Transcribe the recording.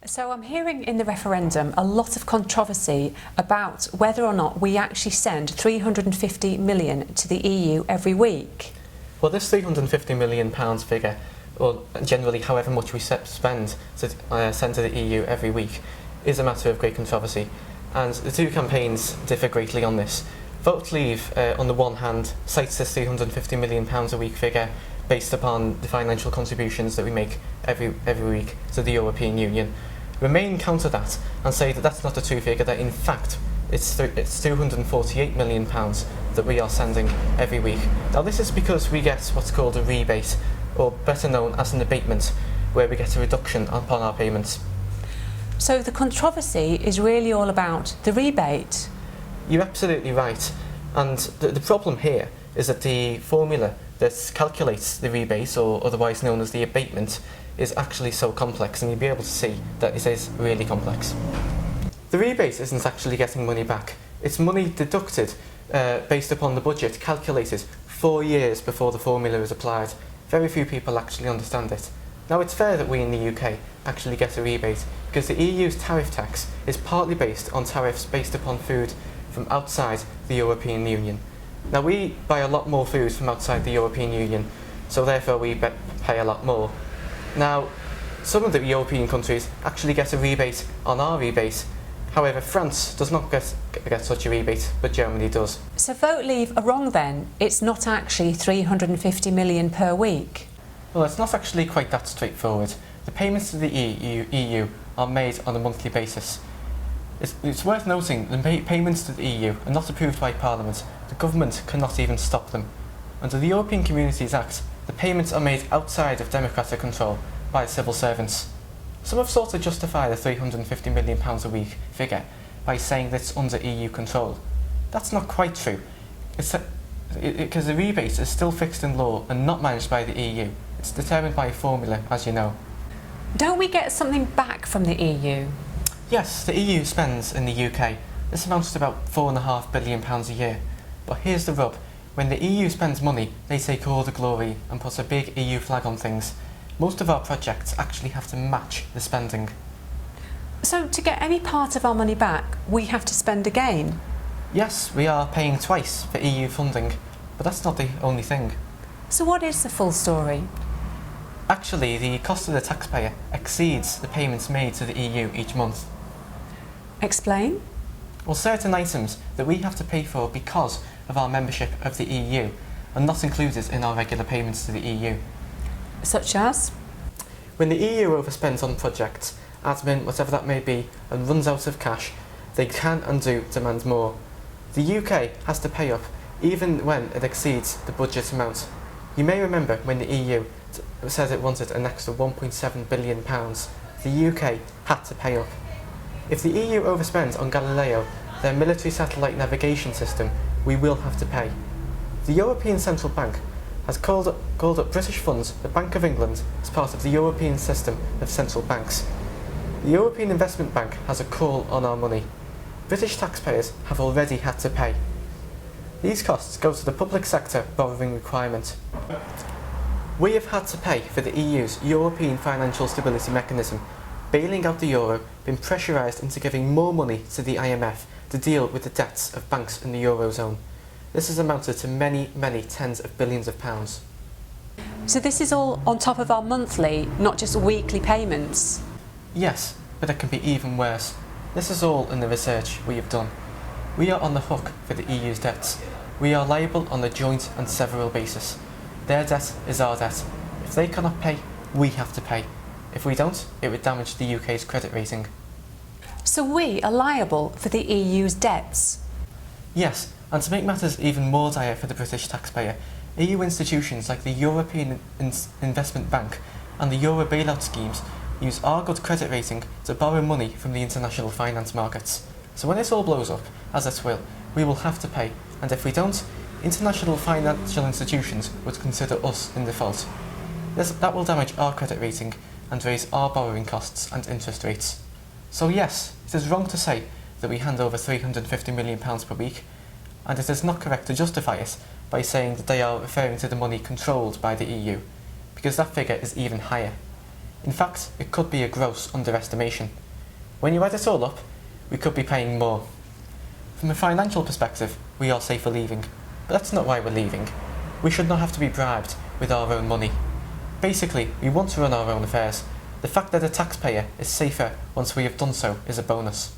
So I'm hearing in the referendum a lot of controversy about whether or not we actually send 350 million to the EU every week. Well, this £350 million figure, or generally however much we spend to send to the EU every week, is a matter of great controversy. And the two campaigns differ greatly on this. Vote Leave, on the one hand, cites this £350 million a week figure based upon the financial contributions that we make every week to the European Union. Remain counter that and say that that's not the true figure, that in fact it's £248 million that we are sending every week. Now this is because we get what's called a rebate, or better known as an abatement, where we get a reduction upon our payments. So the controversy is really all about the rebate. You're absolutely right, and the problem here is that the formula that calculates the rebate, or otherwise known as the abatement, is actually so complex, and you'll be able to see that it is really complex. The rebate isn't actually getting money back. It's money deducted based upon the budget calculated 4 years before the formula is applied. Very few people actually understand it. Now, it's fair that we in the UK actually get a rebate because the EU's tariff tax is partly based on tariffs based upon food from outside the European Union. Now, we buy a lot more food from outside the European Union, so therefore we pay a lot more. Now, some of the European countries actually get a rebate on our rebate. However, France does not get such a rebate, but Germany does. So Vote Leave are wrong then? It's not actually 350 million per week? Well, it's not actually quite that straightforward. The payments to the EU are made on a monthly basis. It's worth noting that payments to the EU are not approved by Parliament. The government cannot even stop them. Under the European Communities Act, the payments are made outside of democratic control by civil servants. Some have sought to justify the £350 million a week figure by saying that it's under EU control. That's not quite true, because the rebate is still fixed in law and not managed by the EU. It's determined by a formula, as you know. Don't we get something back from the EU? Yes, the EU spends in the UK. This amounts to about £4.5 billion a year. But here's the rub. When the EU spends money, they take all the glory and put a big EU flag on things. Most of our projects actually have to match the spending. So to get any part of our money back, we have to spend again? Yes, we are paying twice for EU funding, but that's not the only thing. So what is the full story? Actually, the cost of the taxpayer exceeds the payments made to the EU each month. Explain? Well, certain items that we have to pay for because of our membership of the EU are not included in our regular payments to the EU. Such as? When the EU overspends on projects, admin, whatever that may be, and runs out of cash, they can and do demand more. The UK has to pay up even when it exceeds the budget amount. You may remember when the EU said it wanted an extra £1.7 billion, the UK had to pay up. If the EU overspends on Galileo, their military satellite navigation system, we will have to pay. The European Central Bank has called up British funds, the Bank of England, as part of the European system of central banks. The European Investment Bank has a call on our money. British taxpayers have already had to pay. These costs go to the public sector borrowing requirement. We have had to pay for the EU's European Financial Stability Mechanism, bailing out the euro, been pressurised into giving more money to the IMF to deal with the debts of banks in the Eurozone. This has amounted to many, many tens of billions of pounds. So this is all on top of our monthly, not just weekly payments? Yes, but it can be even worse. This is all in the research we have done. We are on the hook for the EU's debts. We are liable on a joint and several basis. Their debt is our debt. If they cannot pay, we have to pay. If we don't, it would damage the UK's credit rating. So we are liable for the EU's debts? Yes, and to make matters even more dire for the British taxpayer, EU institutions like the European Investment Bank and the Euro bailout schemes use our good credit rating to borrow money from the international finance markets. So when this all blows up, as it will, we will have to pay, and if we don't, international financial institutions would consider us in default. That will damage our credit rating and raise our borrowing costs and interest rates. So yes, it is wrong to say that we hand over £350 million per week, and it is not correct to justify it by saying that they are referring to the money controlled by the EU, because that figure is even higher. In fact, it could be a gross underestimation. When you add it all up, we could be paying more. From a financial perspective, we are safer leaving, but that's not why we're leaving. We should not have to be bribed with our own money. Basically, we want to run our own affairs. The fact that a taxpayer is safer once we have done so is a bonus.